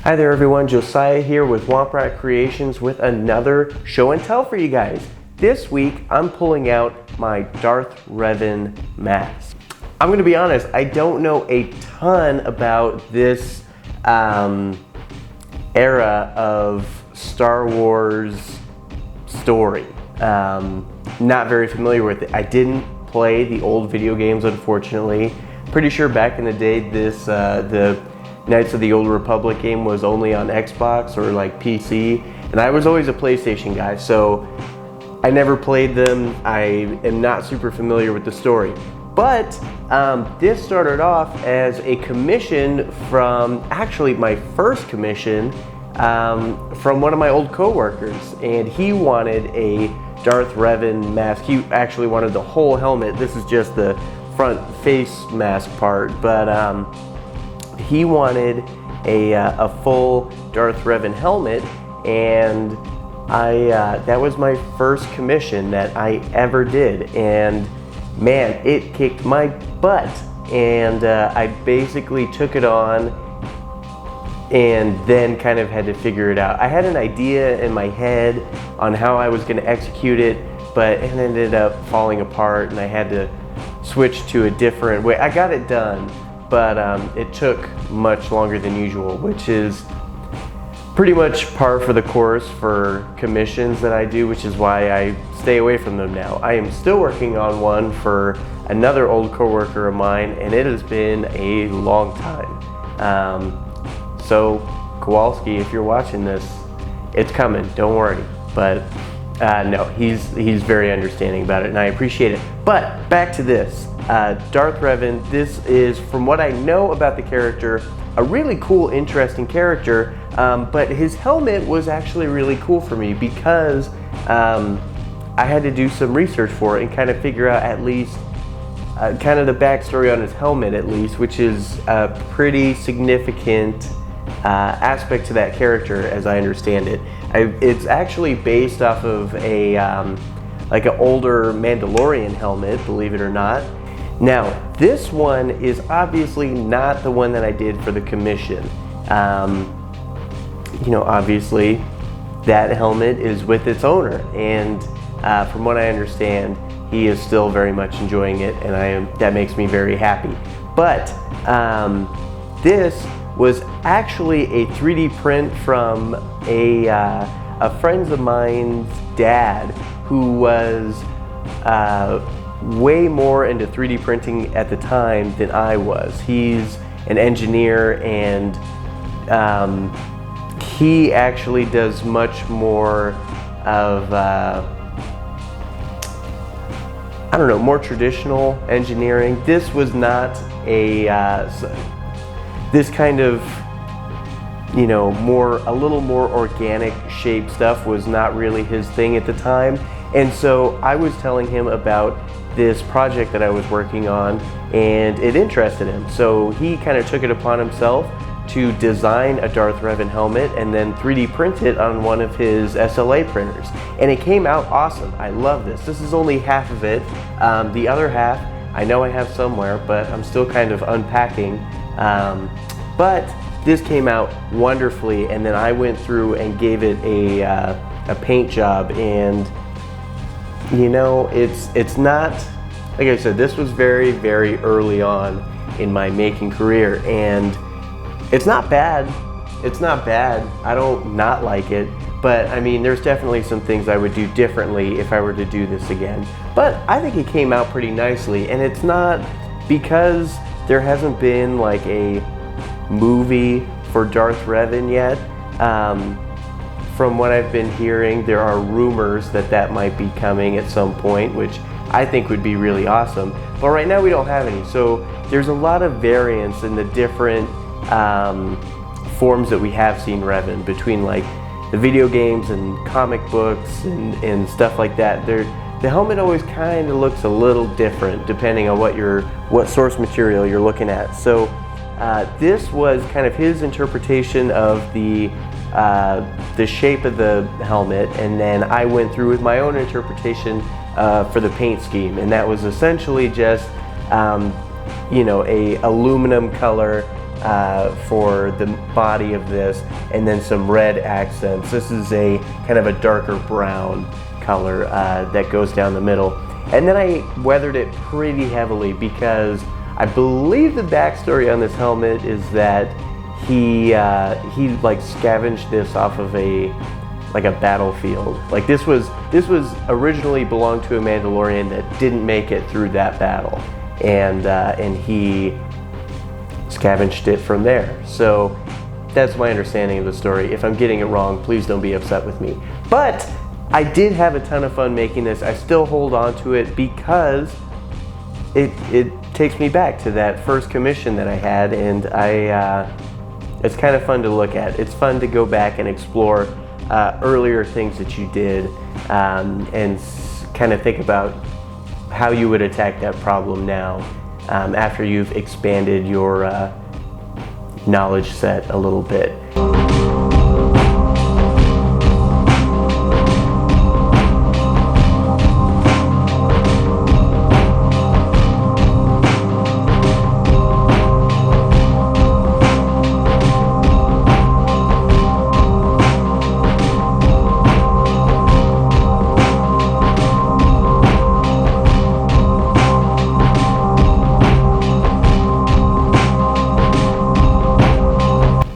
Hi there everyone, Josiah here with Womp Creations with another show and tell for you guys. This week I'm pulling out my Darth Revan mask. I'm gonna be honest, I don't know a ton about this era of Star Wars story. Not very familiar with it. I didn't play the old video games, unfortunately. Pretty sure back in the day the Knights of the Old Republic game was only on Xbox or like PC, and I was always a PlayStation guy, so I never played them. I am not super familiar with the story. But this started off as a commission from, actually my first commission from one of my old co-workers, and he wanted a Darth Revan mask. He actually wanted the whole helmet. This is just the front face mask part, but he wanted a full Darth Revan helmet, and that was my first commission that I ever did, and man, it kicked my butt. And I basically took it on and then kind of had to figure it out. I had an idea in my head on how I was going to execute it, but it ended up falling apart and I had to switch to a different way. I got it done, but it took much longer than usual, which is pretty much par for the course for commissions that I do, which is why I stay away from them now. I am still working on one for another old coworker of mine, and it has been a long time. So Kowalski, if you're watching this, it's coming, don't worry. But no, he's very understanding about it, and I appreciate it. But back to this. Darth Revan, this is, from what I know about the character, a really cool, interesting character, but his helmet was actually really cool for me because I had to do some research for it and kind of figure out at least kind of the backstory on his helmet, at least, which is a pretty significant aspect to that character as I understand it. It's actually based off of a like an older Mandalorian helmet, believe it or not. Now, this one is obviously not the one that I did for the commission. You know, obviously, that helmet is with its owner, and from what I understand, he is still very much enjoying it, and that makes me very happy. But this was actually a 3D print from a friend of mine's dad who was way more into 3D printing at the time than I was. He's an engineer, and he actually does much more of I don't know, more traditional engineering. This was not this kind of, you know, a little more organic shape stuff was not really his thing at the time. And so I was telling him about this project that I was working on, and it interested him. So he kind of took it upon himself to design a Darth Revan helmet and then 3D print it on one of his SLA printers. And it came out awesome. I love this. This is only half of it. The other half, I know I have somewhere, but I'm still kind of unpacking. But this came out wonderfully, and then I went through and gave it a paint job, and you know, it's not, like I said, this was very, very early on in my making career, and it's not bad. It's not bad. I don't not like it, but I mean, there's definitely some things I would do differently if I were to do this again. But I think it came out pretty nicely, and it's not, because there hasn't been like a movie for Darth Revan yet. From what I've been hearing, there are rumors that might be coming at some point, which I think would be really awesome. But right now we don't have any. So there's a lot of variance in the different forms that we have seen Revan, between like the video games and comic books and stuff like that. The helmet always kind of looks a little different depending on what source material you're looking at. So this was kind of his interpretation of the shape of the helmet, and then I went through with my own interpretation for the paint scheme, and that was essentially just you know, a aluminum color for the body of this, and then some red accents. This is a kind of a darker brown color that goes down the middle. And then I weathered it pretty heavily because I believe the backstory on this helmet is that he like scavenged this off of a battlefield. Like this was originally belonged to a Mandalorian that didn't make it through that battle, and he scavenged it from there. So that's my understanding of the story. If I'm getting it wrong, please don't be upset with me. But I did have a ton of fun making this. I still hold on to it because it takes me back to that first commission that I had, and it's kind of fun to look at. It's fun to go back and explore earlier things that you did, and kind of think about how you would attack that problem now after you've expanded your knowledge set a little bit.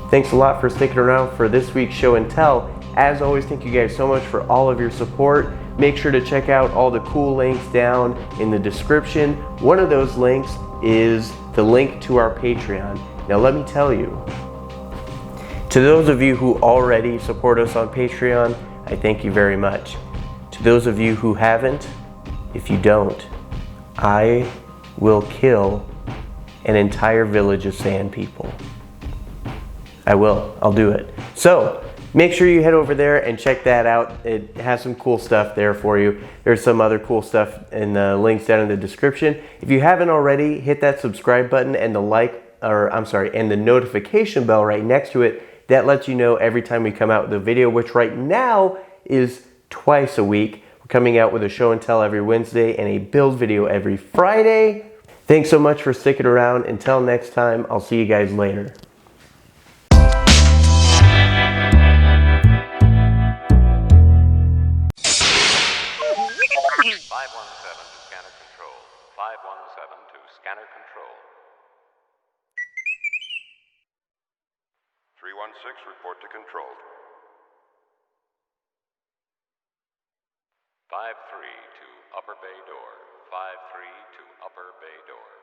Thanks a lot for sticking around for this week's show and tell. As always, thank you guys so much for all of your support. Make sure to check out all the cool links down in the description. One of those links is the link to our Patreon. Now let me tell you, to those of you who already support us on Patreon, I thank you very much. To those of you who haven't, if you don't, I will kill an entire village of sand people. I will. I'll do it. So make sure you head over there and check that out. It has some cool stuff there for you. There's some other cool stuff in the links down in the description. If you haven't already, hit that subscribe button and the notification bell right next to it. That lets you know every time we come out with a video, which right now is twice a week. We're coming out with a show and tell every Wednesday and a build video every Friday. Thanks so much for sticking around. Until next time, I'll see you guys later. 517 to scanner control. 316, report to control. 5-3 to upper bay door. 5-3 to upper bay door.